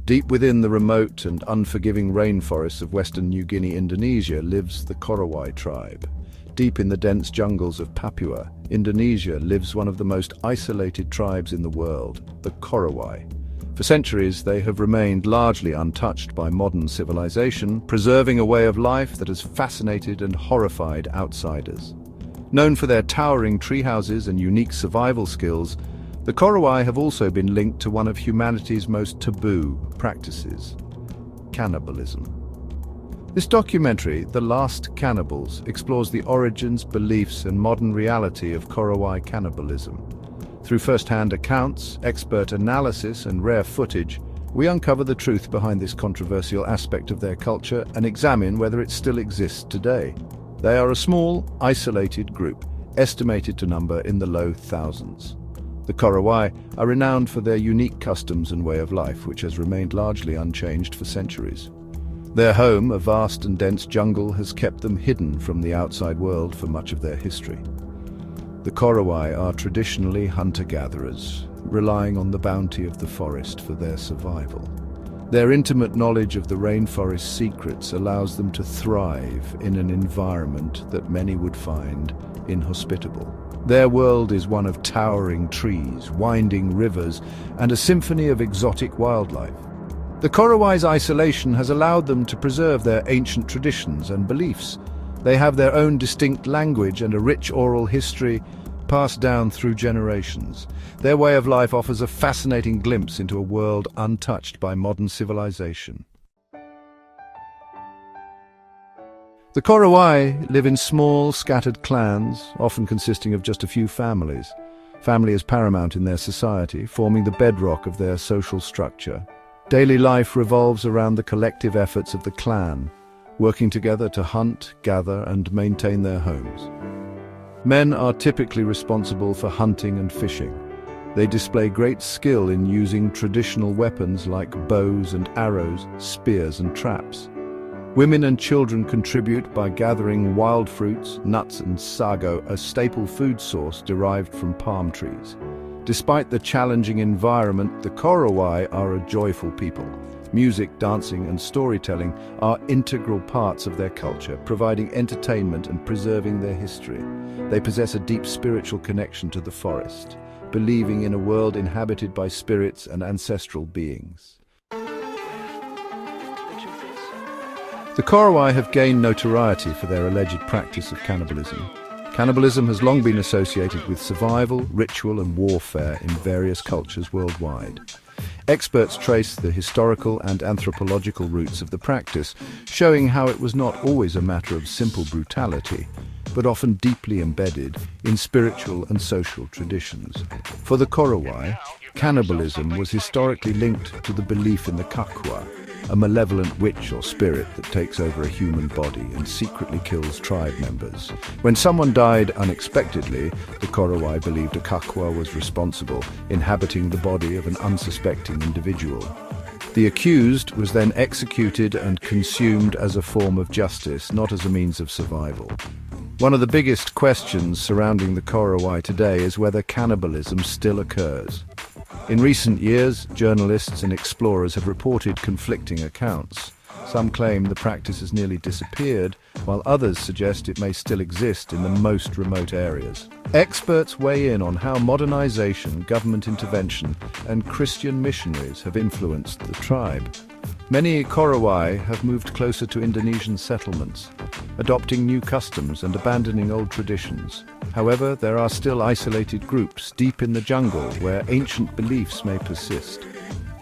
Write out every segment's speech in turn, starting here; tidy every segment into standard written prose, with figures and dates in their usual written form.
Deep within the remote and unforgiving rainforests of Western New Guinea, Indonesia, lives the Korowai Tribe. Deep in the dense jungles of Papua, Indonesia, lives one of the most isolated tribes in the world, the Korowai. For centuries, they have remained largely untouched by modern civilization, preserving a way of life that has fascinated and horrified outsiders. Known for their towering treehouses and unique survival skills, the Korowai have also been linked to one of humanity's most taboo practices: cannibalism. This documentary, The Last Cannibals, explores the origins, beliefs, and modern reality of Korowai cannibalism. Through first-hand accounts, expert analysis, and rare footage, we uncover the truth behind this controversial aspect of their culture and examine whether it still exists today. They are a small, isolated group, estimated to number in the low thousands. The Korowai are renowned for their unique customs and way of life, which has remained largely unchanged for centuries. Their home, a vast and dense jungle, has kept them hidden from the outside world for much of their history. The Korowai are traditionally hunter-gatherers, relying on the bounty of the forest for their survival. Their intimate knowledge of the rainforest's secrets allows them to thrive in an environment that many would find inhospitable. Their world is one of towering trees, winding rivers, and a symphony of exotic wildlife. The Korowai's isolation has allowed them to preserve their ancient traditions and beliefs. They have their own distinct language and a rich oral history passed down through generations. Their way of life offers a fascinating glimpse into a world untouched by modern civilization. The Korowai live in small, scattered clans, often consisting of just a few families. Family is paramount in their society, forming the bedrock of their social structure. Daily life revolves around the collective efforts of the clan, working together to hunt, gather, and maintain their homes. Men are typically responsible for hunting and fishing. They display great skill in using traditional weapons like bows and arrows, spears and traps. Women and children contribute by gathering wild fruits, nuts and sago, a staple food source derived from palm trees. Despite the challenging environment, the Korowai are a joyful people. Music, dancing and storytelling are integral parts of their culture, providing entertainment and preserving their history. They possess a deep spiritual connection to the forest, believing in a world inhabited by spirits and ancestral beings. The Korowai have gained notoriety for their alleged practice of cannibalism. Cannibalism has long been associated with survival, ritual and warfare in various cultures worldwide. Experts trace the historical and anthropological roots of the practice, showing how it was not always a matter of simple brutality, but often deeply embedded in spiritual and social traditions. For the Korowai, cannibalism was historically linked to the belief in the kakwa, a malevolent witch or spirit that takes over a human body and secretly kills tribe members. When someone died unexpectedly, the Korowai believed a kakwa was responsible, inhabiting the body of an unsuspecting individual. The accused was then executed and consumed as a form of justice, not as a means of survival. One of the biggest questions surrounding the Korowai today is whether cannibalism still occurs. In recent years, journalists and explorers have reported conflicting accounts. Some claim the practice has nearly disappeared, while others suggest it may still exist in the most remote areas. Experts weigh in on how modernization, government intervention, and Christian missionaries have influenced the tribe. Many Korowai have moved closer to Indonesian settlements, adopting new customs and abandoning old traditions. However, there are still isolated groups deep in the jungle where ancient beliefs may persist.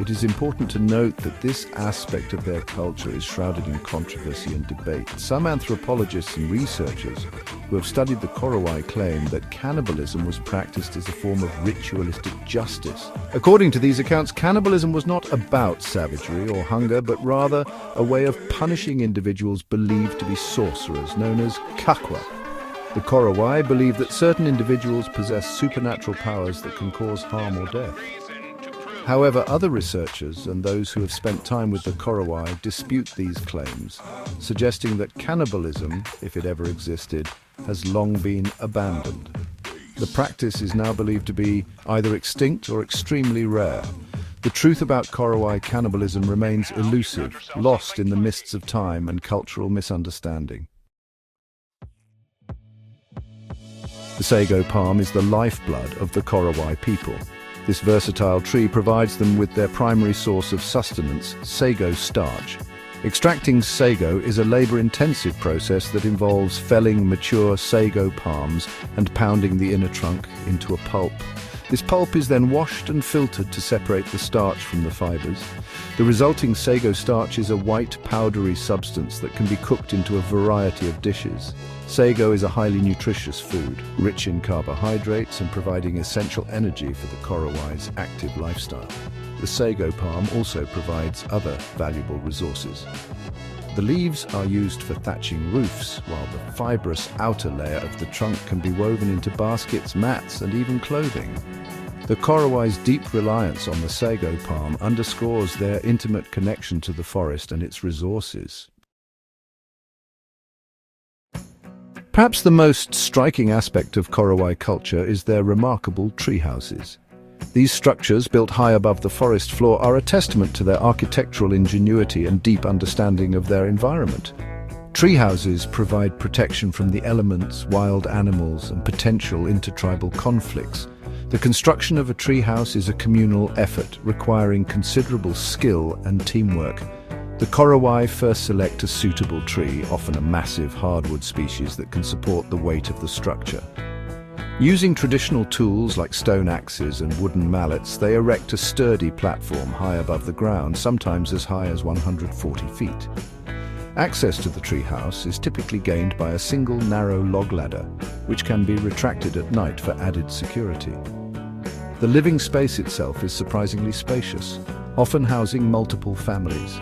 It is important to note that this aspect of their culture is shrouded in controversy and debate. Some anthropologists and researchers who have studied the Korowai claim that cannibalism was practiced as a form of ritualistic justice. According to these accounts, cannibalism was not about savagery or hunger, but rather a way of punishing individuals believed to be sorcerers, known as kakwa. The Korowai believe that certain individuals possess supernatural powers that can cause harm or death. However, other researchers and those who have spent time with the Korowai dispute these claims, suggesting that cannibalism, if it ever existed, has long been abandoned. The practice is now believed to be either extinct or extremely rare. The truth about Korowai cannibalism remains elusive, lost in the mists of time and cultural misunderstanding. The sago palm is the lifeblood of the Korowai people. This versatile tree provides them with their primary source of sustenance, sago starch. Extracting sago is a labor-intensive process that involves felling mature sago palms and pounding the inner trunk into a pulp. This pulp is then washed and filtered to separate the starch from the fibers. The resulting sago starch is a white, powdery substance that can be cooked into a variety of dishes. Sago is a highly nutritious food, rich in carbohydrates and providing essential energy for the Korowai's active lifestyle. The sago palm also provides other valuable resources. The leaves are used for thatching roofs, while the fibrous outer layer of the trunk can be woven into baskets, mats, and even clothing. The Korowai's deep reliance on the sago palm underscores their intimate connection to the forest and its resources. Perhaps the most striking aspect of Korowai culture is their remarkable tree houses. These structures, built high above the forest floor, are a testament to their architectural ingenuity and deep understanding of their environment. Tree houses provide protection from the elements, wild animals, and potential intertribal conflicts. The construction of a tree house is a communal effort, requiring considerable skill and teamwork. The Korowai first select a suitable tree, often a massive hardwood species that can support the weight of the structure. Using traditional tools like stone axes and wooden mallets, they erect a sturdy platform high above the ground, sometimes as high as 140 feet. Access to the treehouse is typically gained by a single narrow log ladder, which can be retracted at night for added security. The living space itself is surprisingly spacious, often housing multiple families.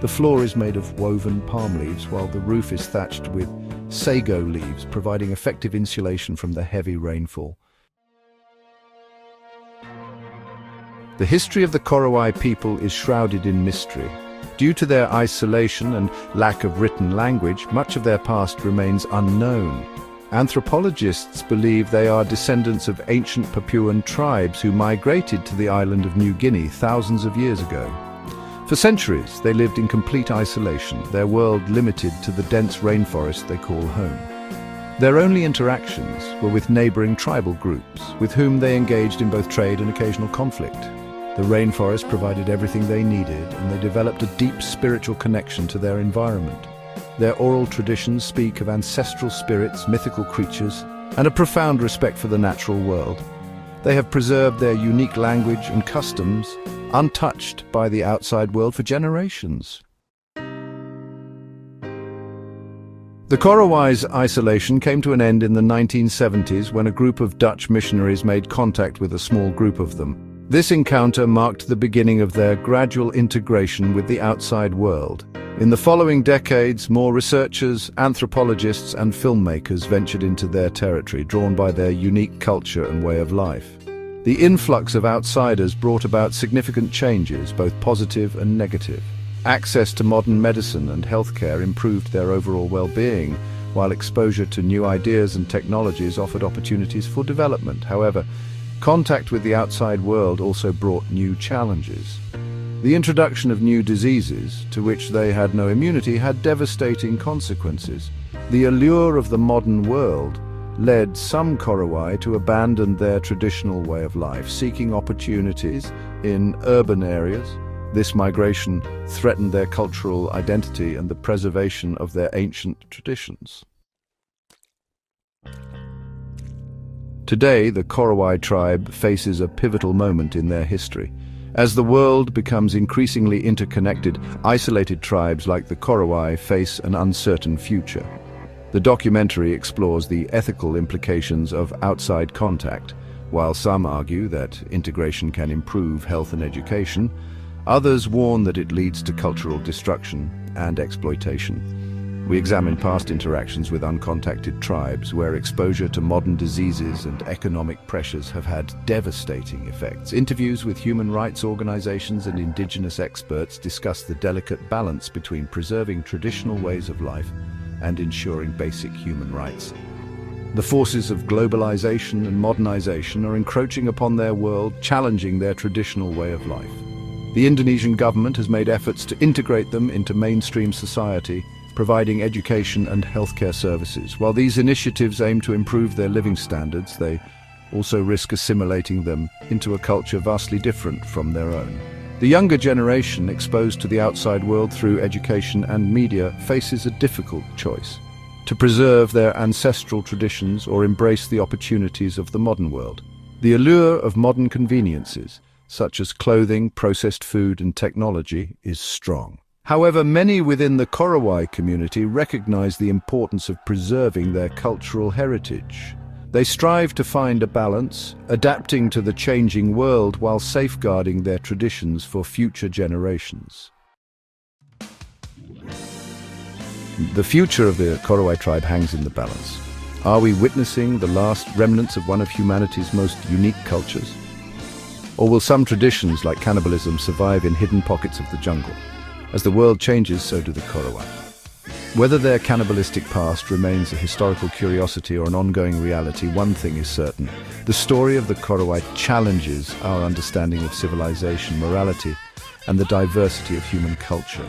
The floor is made of woven palm leaves, while the roof is thatched with sago leaves, providing effective insulation from the heavy rainfall. The history of the Korowai people is shrouded in mystery. Due to their isolation and lack of written language, much of their past remains unknown. Anthropologists believe they are descendants of ancient Papuan tribes who migrated to the island of New Guinea thousands of years ago. For centuries, they lived in complete isolation, their world limited to the dense rainforest they call home. Their only interactions were with neighboring tribal groups, with whom they engaged in both trade and occasional conflict. The rainforest provided everything they needed, and they developed a deep spiritual connection to their environment. Their oral traditions speak of ancestral spirits, mythical creatures, and a profound respect for the natural world. They have preserved their unique language and customs, untouched by the outside world for generations. The Korowai's isolation came to an end in the 1970s when a group of Dutch missionaries made contact with a small group of them. This encounter marked the beginning of their gradual integration with the outside world. In the following decades, more researchers, anthropologists, and filmmakers ventured into their territory, drawn by their unique culture and way of life. The influx of outsiders brought about significant changes, both positive and negative. Access to modern medicine and healthcare improved their overall well-being, while exposure to new ideas and technologies offered opportunities for development. However, contact with the outside world also brought new challenges. The introduction of new diseases, to which they had no immunity, had devastating consequences. The allure of the modern world led some Korowai to abandon their traditional way of life, seeking opportunities in urban areas. This migration threatened their cultural identity and the preservation of their ancient traditions. Today, the Korowai tribe faces a pivotal moment in their history. As the world becomes increasingly interconnected, isolated tribes like the Korowai face an uncertain future. The documentary explores the ethical implications of outside contact. While some argue that integration can improve health and education, others warn that it leads to cultural destruction and exploitation. We examine past interactions with uncontacted tribes, where exposure to modern diseases and economic pressures have had devastating effects. Interviews with human rights organizations and indigenous experts discuss the delicate balance between preserving traditional ways of life and ensuring basic human rights. The forces of globalization and modernization are encroaching upon their world, challenging their traditional way of life. The Indonesian government has made efforts to integrate them into mainstream society, providing education and healthcare services. While these initiatives aim to improve their living standards, they also risk assimilating them into a culture vastly different from their own. The younger generation, exposed to the outside world through education and media, faces a difficult choice: to preserve their ancestral traditions or embrace the opportunities of the modern world. The allure of modern conveniences, such as clothing, processed food, and technology, is strong. However, many within the Korowai community recognize the importance of preserving their cultural heritage. They strive to find a balance, adapting to the changing world while safeguarding their traditions for future generations. The future of the Korowai tribe hangs in the balance. Are we witnessing the last remnants of one of humanity's most unique cultures? Or will some traditions, like cannibalism, survive in hidden pockets of the jungle? As the world changes, so do the Korowai. Whether their cannibalistic past remains a historical curiosity or an ongoing reality, one thing is certain: the story of the Korowai challenges our understanding of civilization, morality, and the diversity of human culture.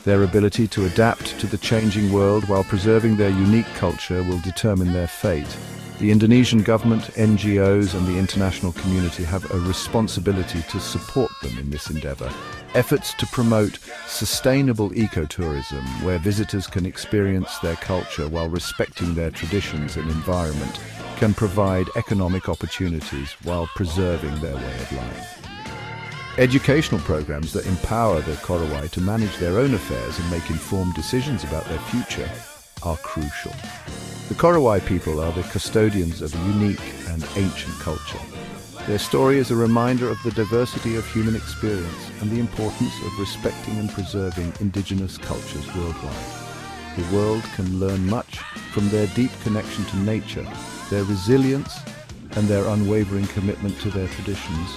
Their ability to adapt to the changing world while preserving their unique culture will determine their fate. The Indonesian government, NGOs, and the international community have a responsibility to support them in this endeavor. Efforts to promote sustainable ecotourism, where visitors can experience their culture while respecting their traditions and environment, can provide economic opportunities while preserving their way of life. Educational programs that empower the Korowai to manage their own affairs and make informed decisions about their future are crucial. The Korowai people are the custodians of a unique and ancient culture. Their story is a reminder of the diversity of human experience and the importance of respecting and preserving indigenous cultures worldwide. The world can learn much from their deep connection to nature, their resilience, and their unwavering commitment to their traditions.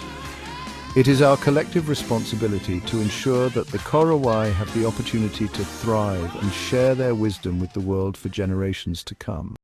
It is our collective responsibility to ensure that the Korowai have the opportunity to thrive and share their wisdom with the world for generations to come.